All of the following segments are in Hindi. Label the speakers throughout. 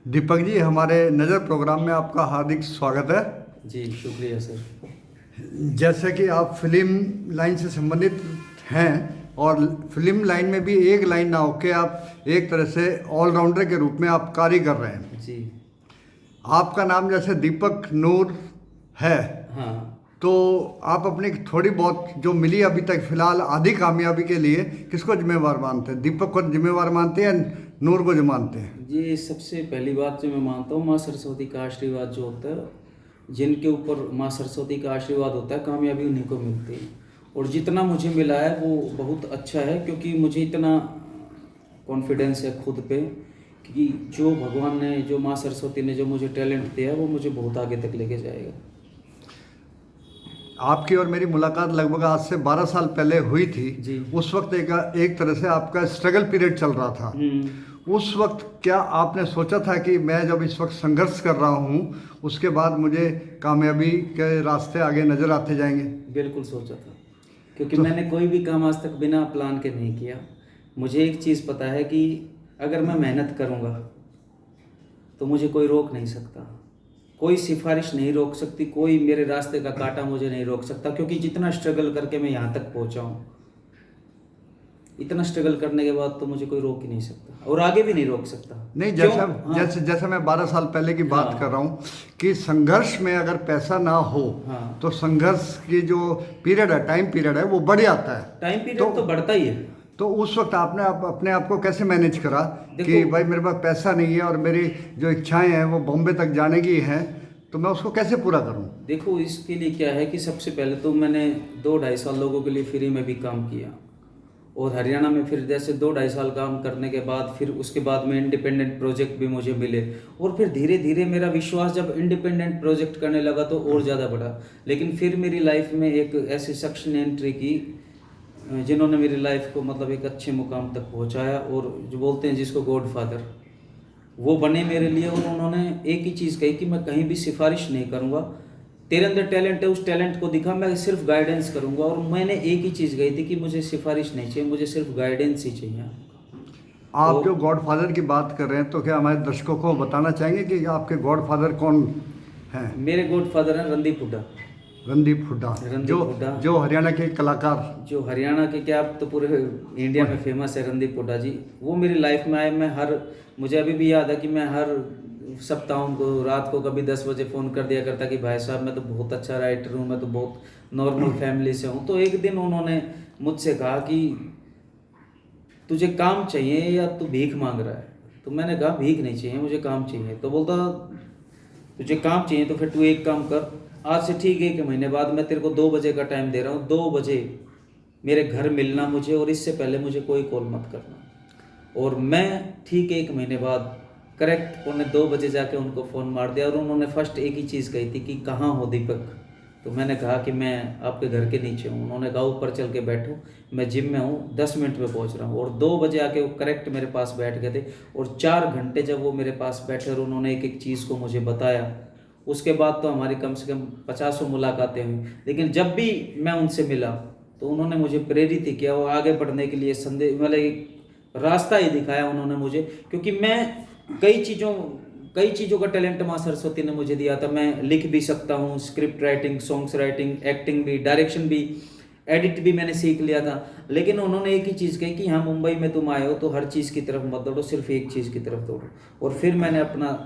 Speaker 1: दीपक जी, हमारे नज़र प्रोग्राम में आपका हार्दिक स्वागत है।
Speaker 2: जी शुक्रिया सर।
Speaker 1: जैसे कि आप फिल्म लाइन से संबंधित हैं और फिल्म लाइन में भी एक लाइन ना होके आप एक तरह से ऑलराउंडर के रूप में आप कार्य कर रहे हैं।
Speaker 2: जी
Speaker 1: आपका नाम जैसे दीपक नूर है,
Speaker 2: हाँ।
Speaker 1: तो आप अपनी थोड़ी बहुत जो मिली अभी तक फिलहाल आधी कामयाबी के लिए किसको जिम्मेवार मानते हैं? दीपक को जिम्मेवार मानते हैं या नूर को जो मानते हैं?
Speaker 2: ये सबसे पहली बात जो मैं मानता हूँ, माँ सरस्वती का आशीर्वाद जो होता है, जिनके ऊपर माँ सरस्वती का आशीर्वाद होता है, कामयाबी उन्हीं को मिलती है। और जितना मुझे मिला है वो बहुत अच्छा है, क्योंकि मुझे इतना कॉन्फिडेंस है खुद पे कि जो भगवान ने, जो माँ सरस्वती ने जो मुझे टैलेंट दिया है, वो मुझे बहुत आगे तक लेके जाएगा।
Speaker 1: आपकी और मेरी मुलाकात लगभग आज से 12 साल पहले हुई थी।
Speaker 2: जी।
Speaker 1: उस वक्त एक तरह से आपका स्ट्रगल पीरियड चल रहा था। उस वक्त क्या आपने सोचा था कि मैं जब इस वक्त संघर्ष कर रहा हूँ उसके बाद मुझे कामयाबी के रास्ते आगे नज़र आते जाएंगे?
Speaker 2: बिल्कुल सोचा था, क्योंकि
Speaker 1: तो
Speaker 2: मैंने कोई भी काम आज तक बिना प्लान के नहीं किया। मुझे एक चीज़ पता है कि अगर मैं मेहनत करूँगा तो मुझे कोई रोक नहीं सकता, कोई सिफारिश नहीं रोक सकती, कोई मेरे रास्ते का कांटा मुझे नहीं रोक सकता, क्योंकि जितना स्ट्रगल करके मैं यहाँ तक पहुँचा हूँ, इतना स्ट्रगल करने के बाद तो मुझे कोई रोक ही नहीं सकता और आगे भी नहीं रोक सकता।
Speaker 1: नहीं,
Speaker 2: क्यों?
Speaker 1: जैसा
Speaker 2: हाँ।
Speaker 1: जैसे जैसे मैं 12 साल पहले की बात
Speaker 2: हाँ।
Speaker 1: कर रहा हूँ कि संघर्ष में अगर पैसा ना हो
Speaker 2: हाँ।
Speaker 1: तो संघर्ष की जो पीरियड है, टाइम पीरियड है, वो बढ़ जाता है।
Speaker 2: टाइम पीरियड तो बढ़ता ही है।
Speaker 1: तो उस वक्त आपने अपने आप को कैसे मैनेज करा कि
Speaker 2: देखो,
Speaker 1: भाई मेरे पास पैसा नहीं है और मेरी जो इच्छाएं हैं वो बॉम्बे तक जाने की हैं, तो मैं उसको कैसे पूरा करूं?
Speaker 2: देखो इसके लिए क्या है कि सबसे पहले तो मैंने 2-2.5 साल लोगों के लिए फ्री में भी काम किया, और हरियाणा में फिर जैसे 2-2.5 साल काम करने के बाद फिर उसके बाद में इंडिपेंडेंट प्रोजेक्ट भी मुझे मिले, और फिर धीरे धीरे मेरा विश्वास जब इंडिपेंडेंट प्रोजेक्ट करने लगा तो और ज़्यादा बढ़ा। लेकिन फिर मेरी लाइफ में एक ऐसे शख्स ने एंट्री की जिन्होंने मेरी लाइफ को मतलब एक अच्छे मुकाम तक पहुंचाया, और जो बोलते हैं जिसको गॉड फादर, वो बने मेरे लिए। और उन्होंने एक ही चीज़ कही कि मैं कहीं भी सिफारिश नहीं करूँगा, तेरे अंदर टैलेंट है, उस टैलेंट को दिखा, मैं सिर्फ गाइडेंस करूँगा। और मैंने एक ही चीज़ कही थी कि मुझे सिफारिश नहीं चाहिए, मुझे सिर्फ गाइडेंस ही चाहिए।
Speaker 1: आप जो
Speaker 2: तो
Speaker 1: गॉडफादर की बात कर रहे हैं, तो क्या हमारे दर्शकों को बताना चाहेंगे कि आपके गॉडफादर कौन हैं?
Speaker 2: मेरे गॉड फादर हैं रणदीप हुड्डा।
Speaker 1: रणदीप हुड्डा, जो
Speaker 2: रणदीप हुड्डा,
Speaker 1: जो हरियाणा के कलाकार।
Speaker 2: जो हरियाणा के क्या, अब तो पूरे इंडिया में फेमस है रणदीप हुड्डा जी। वो मेरी लाइफ में आए। मुझे अभी भी याद है कि मैं हर सप्ताह उनको रात को कभी 10 बजे फ़ोन कर दिया करता कि भाई साहब मैं तो बहुत अच्छा राइटर हूँ, मैं तो बहुत नॉर्मल फैमिली से हूँ। तो एक दिन उन्होंने मुझसे कहा कि तुझे काम चाहिए या तू भीख मांग रहा है? तो मैंने कहा भीख नहीं चाहिए, मुझे काम चाहिए। तो बोलता तुझे काम चाहिए तो फिर तू एक काम कर, आज से ठीक 1 महीने बाद मैं तेरे को 2 बजे का टाइम दे रहा हूँ, 2 बजे मेरे घर मिलना मुझे, और इससे पहले मुझे कोई कॉल मत करना। और मैं ठीक 1 महीने बाद करेक्ट 1:45 जाके उनको फ़ोन मार दिया, और उन्होंने फर्स्ट एक ही चीज़ कही थी कि कहाँ हो दीपक? तो मैंने कहा कि मैं आपके घर के नीचे हूँ। उन्होंने कहा ऊपर चल के बैठो, मैं जिम में हूँ, 10 मिनट में पहुँच रहा हूँ। और 2 बजे आके वो करेक्ट मेरे पास बैठ गए थे, और 4 घंटे जब वो मेरे पास बैठे और उन्होंने एक एक चीज़ को मुझे बताया, उसके बाद तो हमारी कम से कम 50 मुलाकातें हुई। लेकिन जब भी मैं उनसे मिला तो उन्होंने मुझे प्रेरित ही किया, वो आगे बढ़ने के लिए संदेश, मतलब एक रास्ता ही दिखाया उन्होंने मुझे। क्योंकि मैं कई चीज़ों का टैलेंट माँ सरस्वती ने मुझे दिया था। मैं लिख भी सकता हूँ, script writing, songs writing, acting भी, डायरेक्शन भी, एडिट भी मैंने सीख लिया था। लेकिन उन्होंने एक ही चीज़ कही कि हाँ मुंबई में तुम आए हो तो हर चीज़ की तरफ मत दौड़ो, सिर्फ एक चीज़ की तरफ दौड़ो। और फिर मैंने अपना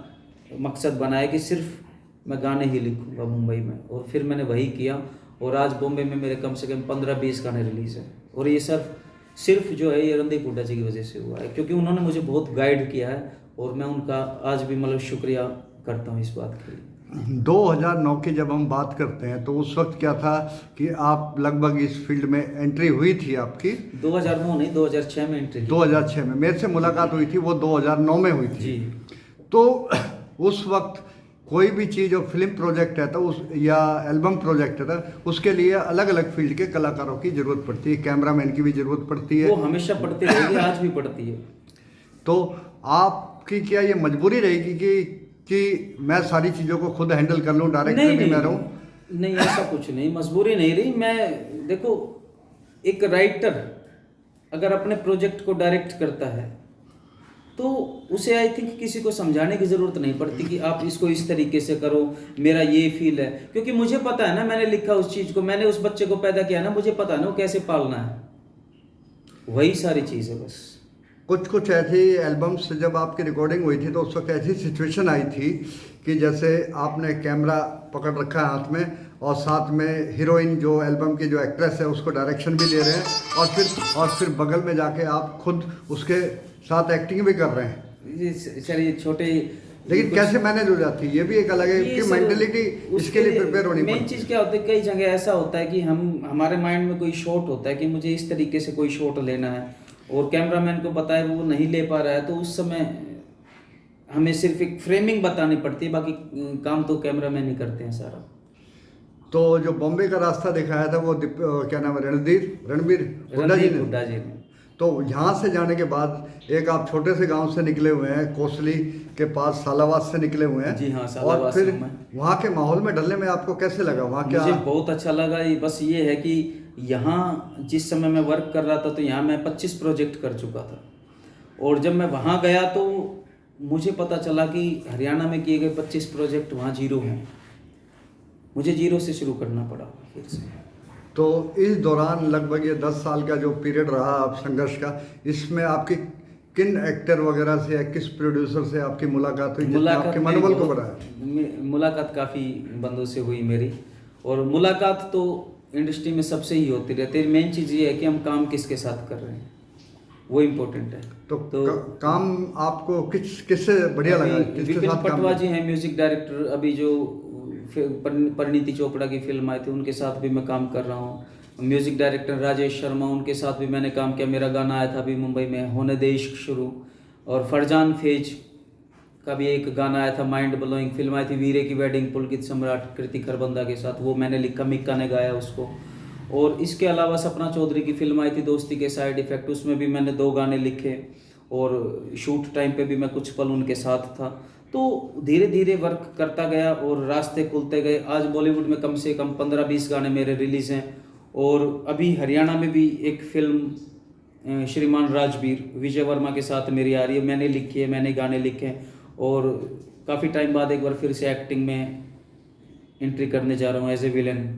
Speaker 2: मकसद बनाया कि सिर्फ मैं गाने ही लिखूँगा मुंबई में, और फिर मैंने वही किया। और आज बॉम्बे में मेरे कम से कम 15-20 गाने रिलीज़ हैं, और ये सब सिर्फ जो है ये रणदीप हुड्डा जी की वजह से हुआ है, क्योंकि उन्होंने मुझे बहुत गाइड किया है, और मैं उनका आज भी मतलब शुक्रिया करता हूँ इस बात के लिए।
Speaker 1: 2009 की जब हम बात करते हैं तो उस वक्त क्या था कि आप लगभग इस फील्ड में एंट्री हुई थी आपकी?
Speaker 2: 2009 नहीं, 2006 में एंट्री की।
Speaker 1: 2006 में मेरे से मुलाकात हुई थी, वो 2009 में हुई थी
Speaker 2: जी।
Speaker 1: तो उस वक्त कोई भी चीज़ जो फिल्म प्रोजेक्ट है तो उस या एल्बम प्रोजेक्ट है तो उसके लिए अलग अलग फील्ड के कलाकारों की ज़रूरत पड़ती है, कैमरामैन की भी ज़रूरत पड़ती है।
Speaker 2: वो हमेशा पढ़ती रहेगी, आज भी पढ़ती है।
Speaker 1: तो आपकी क्या ये मजबूरी रहेगी कि मैं सारी चीज़ों को खुद हैंडल कर लूँ, डायरेक्टर
Speaker 2: नहीं
Speaker 1: भी मैं
Speaker 2: नहीं
Speaker 1: रहूँ?
Speaker 2: नहीं, ऐसा कुछ नहीं, मजबूरी नहीं रही। मैं देखो, एक राइटर अगर अपने प्रोजेक्ट को डायरेक्ट करता है तो उसे आई थिंक किसी को समझाने की ज़रूरत नहीं पड़ती कि आप इसको इस तरीके से करो, मेरा ये फील है, क्योंकि मुझे पता है ना, मैंने लिखा उस चीज़ को, मैंने उस बच्चे को पैदा किया ना, मुझे पता है ना वो कैसे पालना है, वही सारी चीज़ है बस।
Speaker 1: कुछ कुछ ऐसी एल्बम्स जब आपकी रिकॉर्डिंग हुई थी तो उस वक्त ऐसी सिचुएशन आई थी कि जैसे आपने कैमरा पकड़ रखा है हाथ में और साथ में हीरोइन जो एल्बम की जो एक्ट्रेस है उसको डायरेक्शन भी दे रहे हैं और फिर बगल में जाके आप खुद उसके साथ एक्टिंग भी कर रहे हैं।
Speaker 2: सर ये छोटे,
Speaker 1: लेकिन कैसे मैनेज हो जाती है, ये भी एक अलग है कि मेंटलिटी इसके लिए प्रिपेयर होनी पड़ती है।
Speaker 2: मेन चीज़ क्या होता है, कई जगह ऐसा होता है कि हमारे माइंड में कोई शॉट होता है कि मुझे इस तरीके से कोई शॉट लेना है और कैमरामैन को पता है वो नहीं ले पा रहा है, तो उस समय हमें सिर्फ एक फ्रेमिंग बतानी पड़ती है, बाकी काम तो कैमरामैन ही करते हैं सारा।
Speaker 1: तो जो बॉम्बे का रास्ता दिखाया था वो क्या नाम है, रणबीर हुड्डा जी ने। तो यहाँ से जाने के बाद एक आप छोटे से गांव से निकले हुए हैं, कोसली के पास सालावाद से निकले हुए हैं।
Speaker 2: जी हाँ,
Speaker 1: और
Speaker 2: सालावाद
Speaker 1: फिर
Speaker 2: से मैं।
Speaker 1: वहाँ के माहौल में ढलने में आपको कैसे लगा? वहाँ क्या?
Speaker 2: मुझे बहुत अच्छा लगा। बस ये है कि यहाँ जिस समय मैं वर्क कर रहा था तो यहाँ मैं 25 प्रोजेक्ट कर चुका था, और जब मैं वहाँ गया तो मुझे पता चला कि हरियाणा में किए गए 25 प्रोजेक्ट वहाँ जीरो हैं। मुझे जीरो से शुरू करना पड़ा फिर से।
Speaker 1: तो इस दौरान लगभग ये 10 साल का जो पीरियड रहा आप संघर्ष का, इसमें आपकी किन एक्टर वगैरह से या किस प्रोड्यूसर से आपकी मुलाकात हुई जिसने आपके मनोबल को बढ़ाया?
Speaker 2: मुलाकात काफ़ी बंदों से हुई मेरी, और मुलाकात तो इंडस्ट्री में सबसे ही होती रहती है। मेन चीज़ ये है कि हम काम किसके साथ कर रहे हैं, वो इम्पोर्टेंट है। तो
Speaker 1: काम आपको किससे बढ़िया लगा?
Speaker 2: विपिन पटवा जी हैं म्यूजिक डायरेक्टर, अभी जो परिणीति चोपड़ा की फिल्म आई थी उनके साथ भी मैं काम कर रहा हूँ। म्यूजिक डायरेक्टर राजेश शर्मा, उनके साथ भी मैंने काम किया। मेरा गाना आया था अभी मुंबई में, होने दे इश्क शुरू। और फरजान फेज का भी एक गाना आया था, माइंड ब्लोइंग। फिल्म आई थी वीरे की वेडिंग, पुलकित सम्राट कृति खरबंदा के साथ, वो मैंने लिखा, मिक्का ने गाया उसको। और इसके अलावा सपना चौधरी की फिल्म आई थी दोस्ती के साइड इफेक्ट, उसमें भी मैंने 2 गाने लिखे, और शूट टाइम पे भी मैं कुछ पल उनके साथ था। तो धीरे धीरे वर्क करता गया और रास्ते खुलते गए। आज बॉलीवुड में कम से कम 15-20 गाने मेरे रिलीज़ हैं, और अभी हरियाणा में भी एक फिल्म श्रीमान राजवीर विजय वर्मा के साथ मेरी आ रही है, मैंने लिखी है, मैंने गाने लिखे हैं। और काफ़ी टाइम बाद एक बार फिर से एक्टिंग में एंट्री करने जा रहा हूँ एज ए विलन।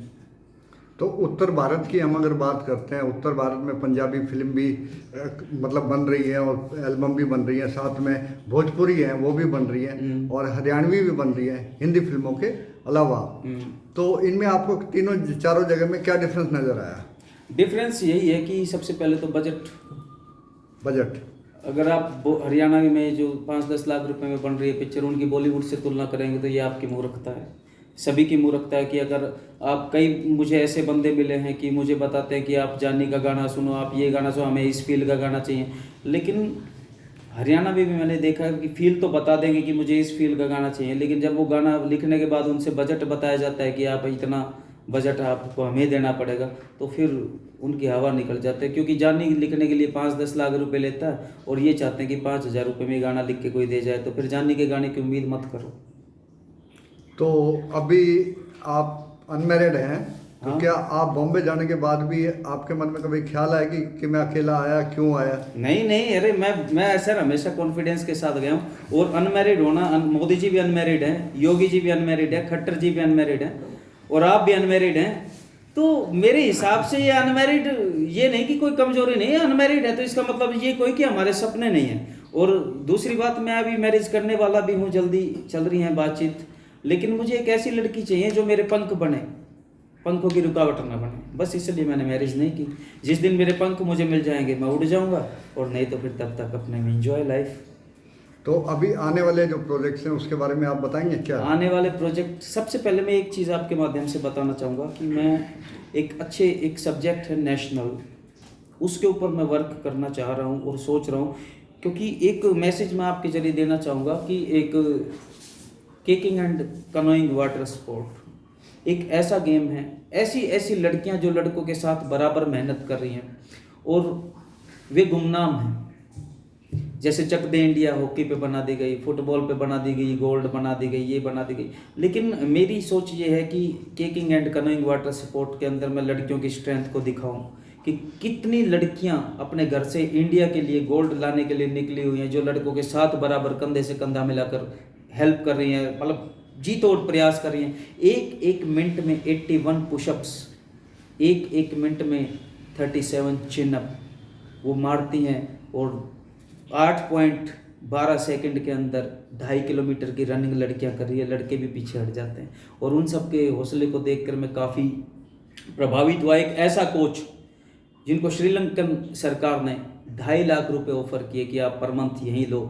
Speaker 1: तो उत्तर भारत की हम अगर बात करते हैं, उत्तर भारत में पंजाबी फिल्म भी मतलब बन रही है और एल्बम भी बन रही है, साथ में भोजपुरी है वो भी बन रही है, और हरियाणवी भी बन रही है हिंदी फिल्मों के अलावा। तो इनमें आपको तीनों चारों जगह में क्या डिफरेंस नज़र आया?
Speaker 2: डिफरेंस यही है कि सबसे पहले तो बजट। अगर आप हरियाणा में जो 5-10 लाख रुपए में बन रही है पिक्चर, उनकी बॉलीवुड से तुलना करेंगे तो ये आपकी मूर्खता है, सभी की मूर्खता है। कि अगर आप, कई मुझे ऐसे बंदे मिले हैं कि मुझे बताते हैं कि आप जानी का गाना सुनो, आप ये गाना सुनो, हमें इस फील का गाना चाहिए। लेकिन हरियाणा में भी मैंने देखा है कि फील तो बता देंगे कि मुझे इस फील का गाना चाहिए, लेकिन जब वो गाना लिखने के बाद उनसे बजट बताया जाता है कि आप इतना बजट आपको हमें देना पड़ेगा, तो फिर उनकी हवा निकल जाता है। क्योंकि जानी लिखने के लिए 5-10 लाख रुपए लेता है, और ये चाहते हैं कि 5,000 रुपये में गाना लिख के कोई दे जाए, तो फिर जानी के गाने की उम्मीद मत करो।
Speaker 1: तो अभी आप अनमैरिड हैं, तो
Speaker 2: हाँ?
Speaker 1: क्या आप बॉम्बे जाने के बाद भी आपके मन में कभी ख्याल आया कि मैं अकेला आया, क्यों आया?
Speaker 2: नहीं, अरे मैं सर हमेशा कॉन्फिडेंस के साथ गया हूँ। और अनमैरिड होना, मोदी जी भी अनमैरिड हैं, योगी जी भी अनमैरिड है, खट्टर जी भी अनमैरिड हैं, और आप भी अनमैरिड हैं। तो मेरे हिसाब से ये अनमैरिड ये नहीं कि कोई कमजोरी नहीं है, अनमैरिड है तो इसका मतलब ये कोई कि हमारे सपने नहीं है। और दूसरी बात, मैं अभी मैरिज करने वाला भी हूँ, जल्दी चल रही है बातचीत। लेकिन मुझे एक ऐसी लड़की चाहिए जो मेरे पंख बने, पंखों की रुकावट ना बने, बस इसलिए मैंने मैरिज नहीं की। जिस दिन मेरे पंख मुझे मिल जाएंगे मैं उड़ जाऊंगा, और नहीं तो फिर तब तक अपने में एंजॉय लाइफ।
Speaker 1: तो अभी आने वाले जो प्रोजेक्ट्स हैं उसके बारे में आप बताएंगे क्या?
Speaker 2: आने वाले प्रोजेक्ट, सबसे पहले मैं एक चीज़ आपके माध्यम से बताना चाहूँगा कि मैं एक सब्जेक्ट है नेशनल, उसके ऊपर मैं वर्क करना चाह रहा हूँ और सोच रहा हूँ। क्योंकि एक मैसेज मैं आपके जरिए देना चाहूँगा कि एक caking and canoeing water sport एक ऐसा गेम है, ऐसी लड़कियां जो लड़कों के साथ बराबर मेहनत कर रही हैं और वे गुमनाम हैं। जैसे चक दे इंडिया हॉकी पे बना दी गई, फुटबॉल पे बना दी गई, गोल्ड बना दी गई, ये बना दी गई। लेकिन मेरी सोच ये है कि caking and canoeing water sport के अंदर मैं लड़कियों की स्ट्रेंथ को दिखाऊं कि कितनी लड़कियां अपने घर से इंडिया के लिए गोल्ड लाने के लिए निकली हुई हैं, जो लड़कों के साथ बराबर कंधे से कंधा मिलाकर हेल्प कर रही हैं, मतलब जी तोड़ प्रयास कर रही हैं। एक एक मिनट में 81 पुशअप्स, एक एक मिनट में 37 चिनअप वो मारती हैं, और 8.12 सेकंड के अंदर 2.5 किलोमीटर की रनिंग लड़कियां कर रही है। लड़के भी पीछे हट जाते हैं, और उन सब के हौसले को देखकर मैं काफ़ी प्रभावित हुआ। एक ऐसा कोच जिनको श्रीलंकन सरकार ने 2.5 लाख रुपए ऑफर किए कि आप पर मंथ यहीं लो,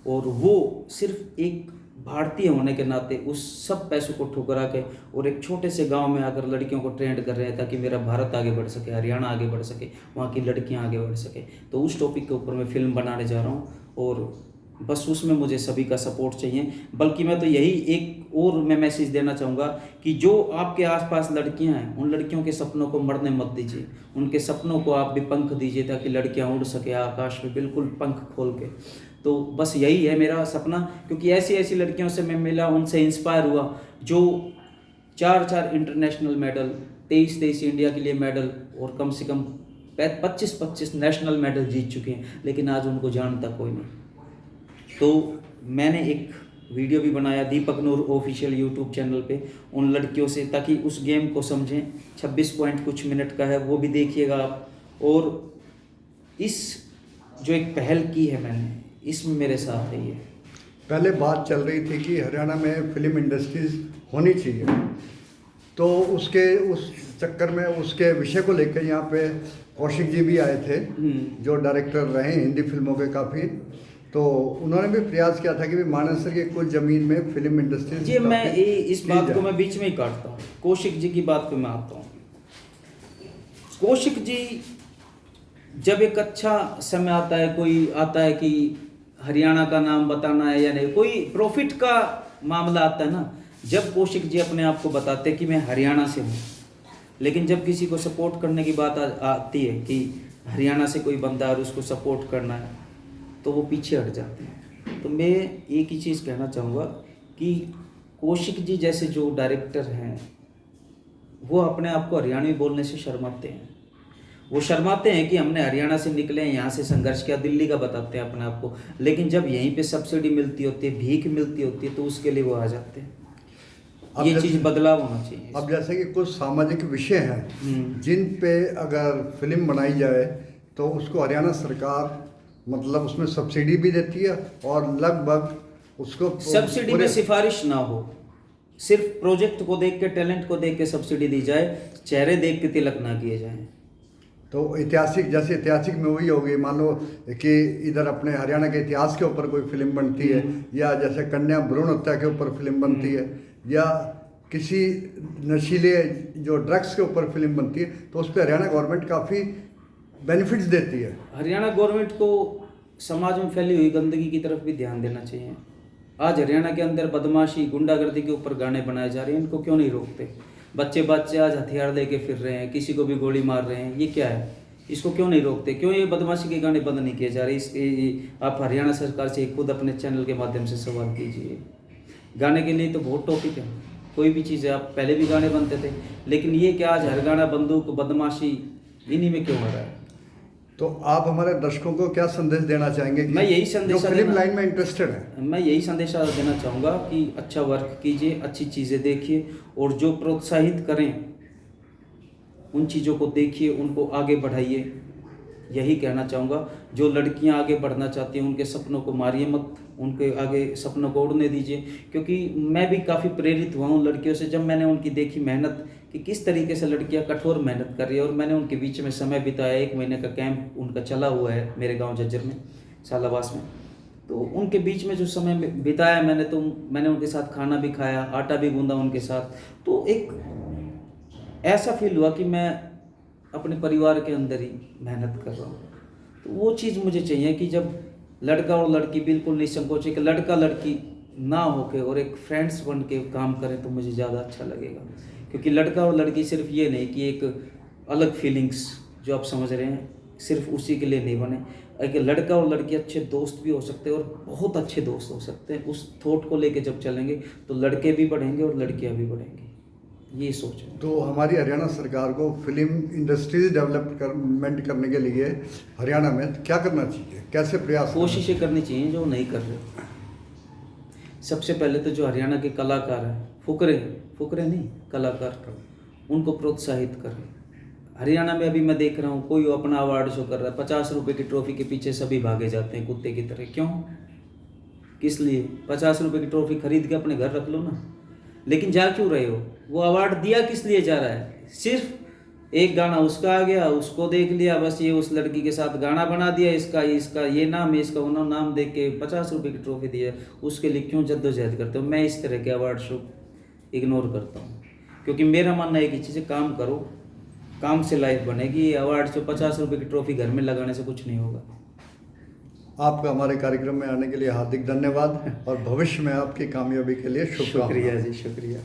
Speaker 2: और वो सिर्फ एक भारतीय होने के नाते उस सब पैसों को ठुकरा के और एक छोटे से गांव में आकर लड़कियों को ट्रेंड कर रहे हैं ताकि मेरा भारत आगे बढ़ सके, हरियाणा आगे बढ़ सके, वहाँ की लड़कियाँ आगे बढ़ सके। तो उस टॉपिक के ऊपर मैं फिल्म बनाने जा रहा हूँ, और बस उसमें मुझे सभी का सपोर्ट चाहिए। बल्कि मैं तो यही एक और मैं मैसेज देना चाहूँगा कि जो आपके आसपास लड़कियां हैं, उन लड़कियों के सपनों को मरने मत दीजिए, उनके सपनों को आप भी पंख दीजिए ताकि लड़कियां उड़ सके आकाश में बिल्कुल पंख खोल के। तो बस यही है मेरा सपना, क्योंकि ऐसी ऐसी लड़कियों से मैं मिला, उनसे इंस्पायर हुआ, जो 4 इंटरनेशनल मेडल, 23 इंडिया के लिए मेडल, और कम से कम 25 नेशनल मेडल जीत चुके हैं, लेकिन आज उनको जानता कोई नहीं। तो मैंने एक वीडियो भी बनाया दीपक नूर ऑफिशियल यूट्यूब चैनल पे उन लड़कियों से, ताकि उस गेम को समझें। 26 पॉइंट कुछ मिनट का है, वो भी देखिएगा आप। और इस जो एक पहल की है मैंने, इसमें मेरे साथ है ये।
Speaker 1: पहले बात चल रही थी कि हरियाणा में फिल्म इंडस्ट्रीज होनी चाहिए, तो उस चक्कर में उसके विषय को लेकर यहाँ पे कौशिक जी भी आए थे, जो डायरेक्टर रहे हिंदी फिल्मों के काफ़ी। तो उन्होंने भी प्रयास किया था कि भी मानेसर के कुछ ज़मीन में फिल्म इंडस्ट्री
Speaker 2: जी, मैं इस बात को मैं बीच में ही काटता हूँ। कौशिक जी की बात पे मैं आता हूँ। कौशिक जी, जब एक अच्छा समय आता है, कोई आता है कि हरियाणा का नाम बताना है या नहीं, कोई प्रॉफिट का मामला आता है ना, जब कौशिक जी अपने आप को बताते हैं कि मैं हरियाणा से हूँ, लेकिन जब किसी को सपोर्ट करने की बात आती है कि हरियाणा से कोई बंदा और उसको सपोर्ट करना है, तो वो पीछे हट जाते हैं। तो मैं एक ही चीज़ कहना चाहूँगा कि कौशिक जी जैसे जो डायरेक्टर हैं, वो अपने आप को हरियाणवी बोलने से शर्माते हैं। वो शर्माते हैं कि हमने हरियाणा से निकले हैं, यहाँ से संघर्ष किया, दिल्ली का बताते हैं अपने आप को, लेकिन जब यहीं पे सब्सिडी मिलती होती है, भीख मिलती होती है, तो उसके लिए वो आ जाते हैं। ये चीज़ बदलाव होना चाहिए।
Speaker 1: अब जैसे कि कुछ सामाजिक विषय हैं जिन पे अगर फिल्म बनाई जाए तो उसको हरियाणा सरकार मतलब उसमें सब्सिडी भी देती है, और लगभग उसको
Speaker 2: सब्सिडी में सिफारिश ना हो, सिर्फ प्रोजेक्ट को देख के, टैलेंट को देख के सब्सिडी दी जाए, चेहरे देख के तिलक ना किए जाए।
Speaker 1: तो ऐतिहासिक, जैसे ऐतिहासिक में वही होगी, मान लो कि इधर अपने हरियाणा के इतिहास के ऊपर कोई फिल्म बनती है, या जैसे कन्या भ्रूण हत्या के ऊपर फिल्म बनती है, या किसी नशीले जो ड्रग्स के ऊपर फिल्म बनती है, तो उस पर हरियाणा गवर्नमेंट काफ़ी बेनिफिट्स देती है।
Speaker 2: हरियाणा गवर्नमेंट को समाज में फैली हुई गंदगी की तरफ भी ध्यान देना चाहिए। आज हरियाणा के अंदर बदमाशी, गुंडागर्दी के ऊपर गाने बनाए जा रहे हैं, इनको क्यों नहीं रोकते? बच्चे आज हथियार लेके फिर रहे हैं, किसी को भी गोली मार रहे हैं, ये क्या है? इसको क्यों नहीं रोकते? क्यों ये बदमाशी के गाने बंद नहीं किए जा रहे? आप हरियाणा सरकार से खुद अपने चैनल के माध्यम से सवाल कीजिए। गाने के लिए तो बहुत टॉपिक है, कोई भी चीज़ है, आप पहले भी गाने बनते थे, लेकिन ये क्या आज हर गाना बंदूक, बदमाशी, इन्हीं में क्यों हो रहा है?
Speaker 1: तो आप हमारे दर्शकों को क्या संदेश देना चाहेंगे?
Speaker 2: मैं यही संदेश
Speaker 1: जो फिल्म लाइन में इंटरेस्टेड है,
Speaker 2: मैं यही संदेश देना चाहूँगा कि अच्छा वर्क कीजिए, अच्छी चीज़ें देखिए, और जो प्रोत्साहित करें उन चीज़ों को देखिए, उनको आगे बढ़ाइए। यही कहना चाहूँगा। जो लड़कियां आगे बढ़ना चाहती हैं, उनके सपनों को मारिए मत, उनके आगे सपनों को उड़ने दीजिए। क्योंकि मैं भी काफ़ी प्रेरित हुआ हूँ लड़कियों से, जब मैंने उनकी देखी मेहनत कि किस तरीके से लड़कियां कठोर मेहनत कर रही है, और मैंने उनके बीच में समय बिताया। 1 महीने का कैंप उनका चला हुआ है मेरे गाँव जज्जर में, सालावास में। तो उनके बीच में जो समय बिताया मैंने, तो मैंने उनके साथ खाना भी खाया, आटा भी गूंदा उनके साथ। तो एक ऐसा फील हुआ कि मैं अपने परिवार के अंदर ही मेहनत कर रहा हूँ। तो वो चीज़ मुझे चाहिए कि जब लड़का और लड़की बिल्कुल निसंकोच, एक लड़का लड़की ना होके और एक फ्रेंड्स बन के काम करें, तो मुझे ज़्यादा अच्छा लगेगा। क्योंकि लड़का और लड़की सिर्फ ये नहीं कि एक अलग फीलिंग्स जो आप समझ रहे हैं, सिर्फ उसी के लिए नहीं बने। एक लड़का और लड़की अच्छे दोस्त भी हो सकते हैं, और बहुत अच्छे दोस्त हो सकते हैं। उस थॉट को लेके जब चलेंगे तो लड़के भी बढ़ेंगे और लड़कियाँ भी बढ़ेंगी। ये सोच है।
Speaker 1: तो हमारी हरियाणा सरकार को फिल्म इंडस्ट्रीज डेवलपमेंट करने के लिए हरियाणा में क्या करना चाहिए, कैसे प्रयास
Speaker 2: कोशिशें करनी चाहिए जो नहीं कर रहे। सबसे पहले तो जो हरियाणा के कलाकार हैं, फुकरे नहीं कलाकार, उनको प्रोत्साहित करें। हरियाणा में अभी मैं देख रहा हूँ कोई अपना अवार्ड शो कर रहा है, 50 रुपये की ट्रॉफी के पीछे सभी भागे जाते हैं कुत्ते की तरह। क्यों, किस लिए? 50 रुपये की ट्रॉफी खरीद के अपने घर रख लो ना। लेकिन जा क्यों रहे हो? वो अवार्ड दिया किस लिए जा रहा है? सिर्फ एक गाना उसका आ गया, उसको देख लिया, बस ये उस लड़की के साथ गाना बना दिया, इसका ये नाम है, इसका वो नाम देख के 50 रुपये की ट्रॉफी दिया, उसके लिए क्यों जद्दोजहद करते हो? मैं इस तरह के अवार्ड शो इग्नोर करता हूँ, क्योंकि मेरा मानना है कि चीज़ें काम करो, काम से लाइफ बनेगी। ये अवार्ड जो 50 रुपये की ट्रॉफी घर में लगाने से कुछ नहीं होगा।
Speaker 1: आपका हमारे कार्यक्रम में आने के लिए हार्दिक धन्यवाद और भविष्य में आपकी कामयाबी के लिए शुभकामनाएं।
Speaker 2: शुक्रिया जी, शुक्रिया।